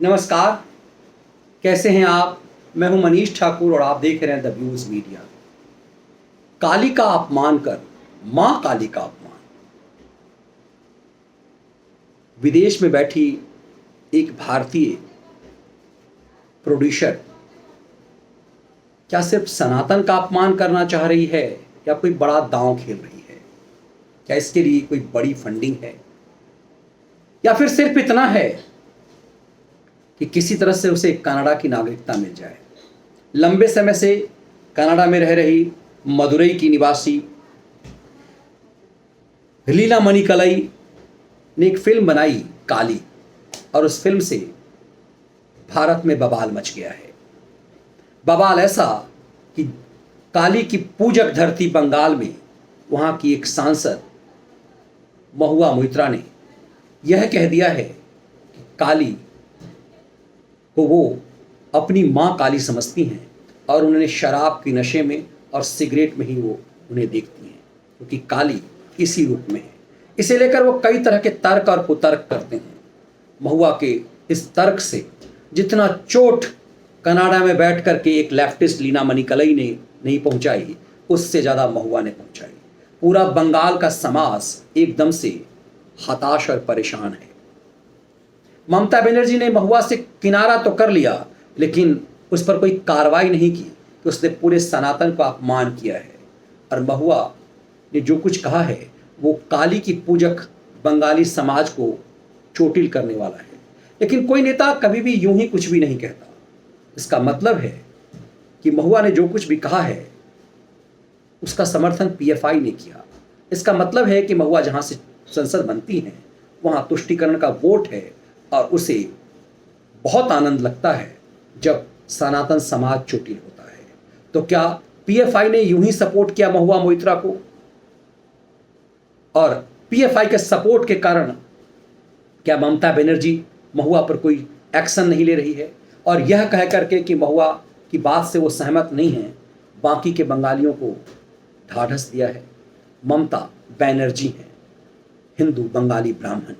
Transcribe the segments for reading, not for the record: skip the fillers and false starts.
नमस्कार। कैसे हैं आप? मैं हूं मनीष ठाकुर और आप देख रहे हैं द व्यूज मीडिया। काली का अपमान कर मां काली का अपमान। विदेश में बैठी एक भारतीय प्रोड्यूसर क्या सिर्फ सनातन का अपमान करना चाह रही है या कोई बड़ा दांव खेल रही है? क्या इसके लिए कोई बड़ी फंडिंग है या फिर सिर्फ इतना है कि किसी तरह से उसे कनाडा की नागरिकता मिल जाए? लंबे समय से कनाडा में रह रही मदुरई की निवासी लीला मणिकलई ने एक फिल्म बनाई काली, और उस फिल्म से भारत में बवाल मच गया है। बवाल ऐसा कि काली की पूजक धरती बंगाल में वहाँ की एक सांसद महुआ मोइत्रा ने यह कह दिया है कि काली को वो अपनी माँ काली समझती हैं और उन्हें शराब के नशे में और सिगरेट में ही वो उन्हें देखती हैं, क्योंकि काली इसी रूप में है। इसे लेकर वो कई तरह के तर्क और कुतर्क करते हैं। महुआ के इस तर्क से जितना चोट कनाडा में बैठ कर के एक लेफ्टिस्ट लीना मणिकलई ने नहीं पहुंचाई, उससे ज़्यादा महुआ ने पहुंचाई। पूरा बंगाल का समाज एकदम से हताश और परेशान है। ममता बनर्जी ने महुआ से किनारा तो कर लिया, लेकिन उस पर कोई कार्रवाई नहीं की कि उसने पूरे सनातन का अपमान किया है। और महुआ ने जो कुछ कहा है वो काली की पूजक बंगाली समाज को चोटिल करने वाला है। लेकिन कोई नेता कभी भी यूं ही कुछ भी नहीं कहता। इसका मतलब है कि महुआ ने जो कुछ भी कहा है उसका समर्थन पीएफआई ने किया। इसका मतलब है कि महुआ जहां से संसद बनती हैं वहां तुष्टीकरण का वोट है और उसे बहुत आनंद लगता है जब सनातन समाज चोटिल होता है। तो क्या पीएफआई ने यूं ही सपोर्ट किया महुआ मोइत्रा को? और पीएफआई के सपोर्ट के कारण क्या ममता बनर्जी महुआ पर कोई एक्शन नहीं ले रही है और यह कह करके कि महुआ की बात से वो सहमत नहीं है, बाकी के बंगालियों को ढाढ़स दिया है? ममता बनर्जी हैं हिंदू बंगाली ब्राह्मण,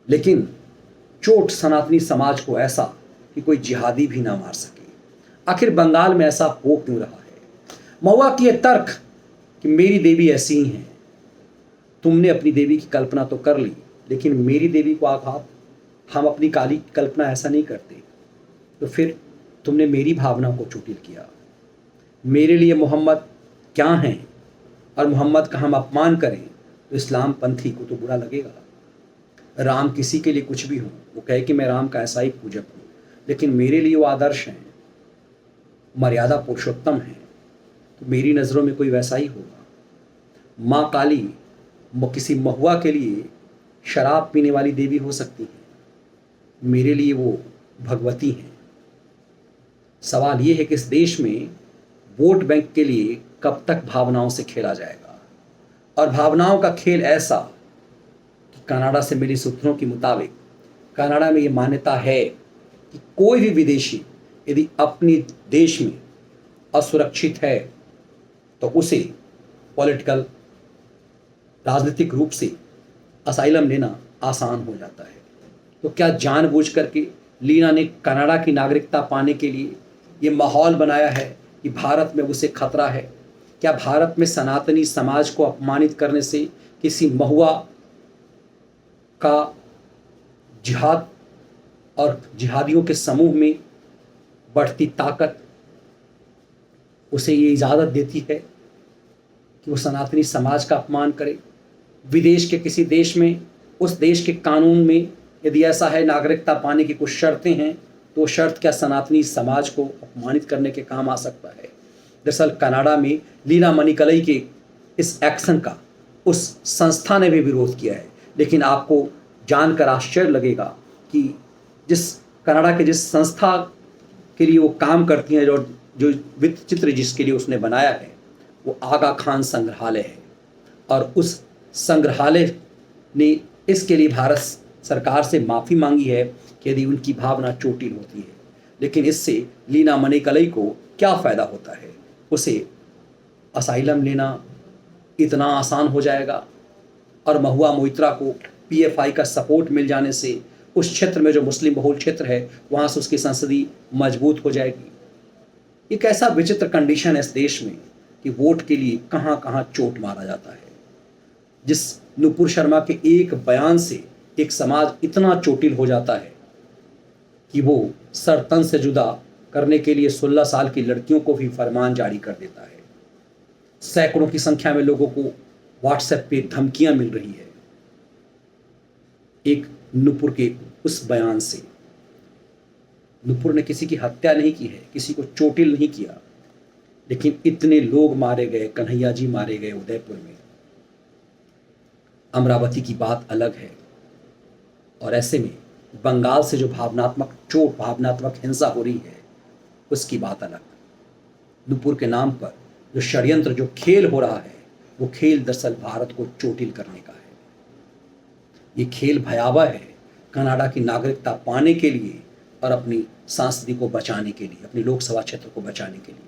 लेकिन चोट सनातनी समाज को ऐसा कि कोई जिहादी भी ना मार सके। आखिर बंगाल में ऐसा हो क्यों रहा है? महुआ की यह तर्क कि मेरी देवी ऐसी ही है, तुमने अपनी देवी की कल्पना तो कर ली लेकिन मेरी देवी को आघात, हम अपनी काली की कल्पना ऐसा नहीं करते, तो फिर तुमने मेरी भावना को चोटिल किया। मेरे लिए मोहम्मद क्या हैं और मोहम्मद का हम अपमान करें तो इस्लाम पंथी को तो बुरा लगेगा। राम किसी के लिए कुछ भी हो, वो कहे कि मैं राम का ऐसा ही पूजक हूँ, लेकिन मेरे लिए वो आदर्श हैं, मर्यादा पुरुषोत्तम है, तो मेरी नज़रों में कोई वैसा ही होगा। माँ काली किसी महुआ के लिए शराब पीने वाली देवी हो सकती है, मेरे लिए वो भगवती हैं। सवाल ये है कि इस देश में वोट बैंक के लिए कब तक भावनाओं से खेला जाएगा? और भावनाओं का खेल ऐसा कि कनाडा से मिली सूत्रों के मुताबिक कनाडा में ये मान्यता है कि कोई भी विदेशी यदि अपने देश में असुरक्षित है तो उसे पॉलिटिकल राजनीतिक रूप से असाइलम लेना आसान हो जाता है। तो क्या जानबूझ करके लीना ने कनाडा की नागरिकता पाने के लिए ये माहौल बनाया है कि भारत में उसे खतरा है? क्या भारत में सनातनी समाज को अपमानित करने से किसी महुआ का जिहाद और जिहादियों के समूह में बढ़ती ताकत उसे ये इजाज़त देती है कि वो सनातनी समाज का अपमान करे? विदेश के किसी देश में, उस देश के कानून में यदि ऐसा है नागरिकता पाने की कुछ शर्तें हैं, तो वो शर्त क्या सनातनी समाज को अपमानित करने के काम आ सकता है? दरअसल कनाडा में लीना मणिकलई के इस एक्शन का उस संस्था ने भी विरोध किया है। लेकिन आपको जानकर आश्चर्य लगेगा कि कनाडा के जिस संस्था के लिए वो काम करती हैं, जो वित्त चित्र जिसके लिए उसने बनाया है, वो आगा खान संग्रहालय है। और उस संग्रहालय ने इसके लिए भारत सरकार से माफ़ी मांगी है कि यदि उनकी भावना चोटिल होती है। लेकिन इससे लीना मणिकलई को क्या फ़ायदा होता है? उसे असाइलम लेना इतना आसान हो जाएगा और महुआ मोइत्रा को पीएफआई का सपोर्ट मिल जाने से उस क्षेत्र में जो मुस्लिम बहुल क्षेत्र है वहाँ से उसकी संसदी मजबूत हो जाएगी। एक ऐसा विचित्र कंडीशन है इस देश में कि वोट के लिए कहाँ कहाँ चोट मारा जाता है। जिस नुपुर शर्मा के एक बयान से एक समाज इतना चोटिल हो जाता है कि वो सर तन से जुदा करने के लिए 16 साल की लड़कियों को भी फरमान जारी कर देता है। सैकड़ों की संख्या में लोगों को व्हाट्सएप पे धमकियां मिल रही है एक नुपुर के उस बयान से। नुपुर ने किसी की हत्या नहीं की है, किसी को चोटिल नहीं किया, लेकिन इतने लोग मारे गए, कन्हैया जी मारे गए उदयपुर में। अमरावती की बात अलग है। और ऐसे में बंगाल से जो भावनात्मक चोट, भावनात्मक हिंसा हो रही है, उसकी बात अलग। नुपुर के नाम पर जो षड्यंत्र, जो खेल हो रहा है, वो खेल दरअसल भारत को चोटिल करने का है। ये खेल भयावह है कनाडा की नागरिकता पाने के लिए और अपनी संस्कृति को बचाने के लिए, अपनी लोकसभा क्षेत्र को बचाने के लिए।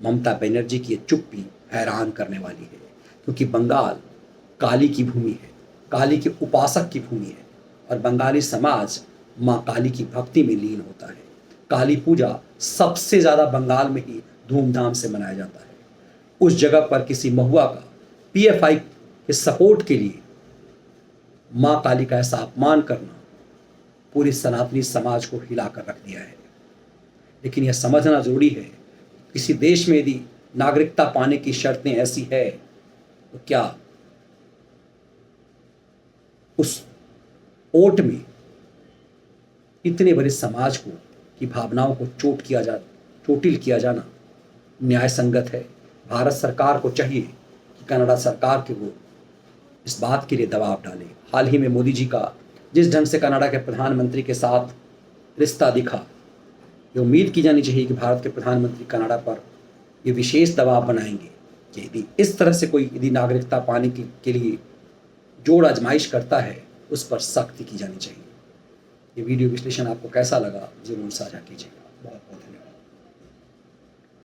ममता बनर्जी की ये चुप्पी हैरान करने वाली है, क्योंकि बंगाल काली की भूमि है, काली के उपासक की भूमि है, और बंगाली समाज माँ काली की भक्ति में लीन होता है। काली पूजा सबसे ज़्यादा बंगाल में ही धूमधाम से मनाया जाता है। उस जगह पर किसी महुआ का पीएफआई के सपोर्ट के लिए माँ काली का ऐसा अपमान करना पूरी सनातनी समाज को हिलाकर रख दिया है। लेकिन यह समझना जरूरी है, किसी देश में यदि नागरिकता पाने की शर्तें ऐसी है तो क्या उस वोट में इतने बड़े समाज को की भावनाओं को चोटिल किया जाना न्याय संगत है? भारत सरकार को चाहिए कि कनाडा सरकार के वो इस बात के लिए दबाव डाले। हाल ही में मोदी जी का जिस ढंग से कनाडा के प्रधानमंत्री के साथ रिश्ता दिखा, ये उम्मीद की जानी चाहिए कि भारत के प्रधानमंत्री कनाडा पर ये विशेष दबाव बनाएंगे कि यदि इस तरह से कोई यदि नागरिकता पाने के लिए जोड़ आजमाइश करता है, उस पर सख्ती की जानी चाहिए। ये वीडियो विश्लेषण आपको कैसा लगा, जरूर साझा कीजिएगा। बहुत बहुत धन्यवाद।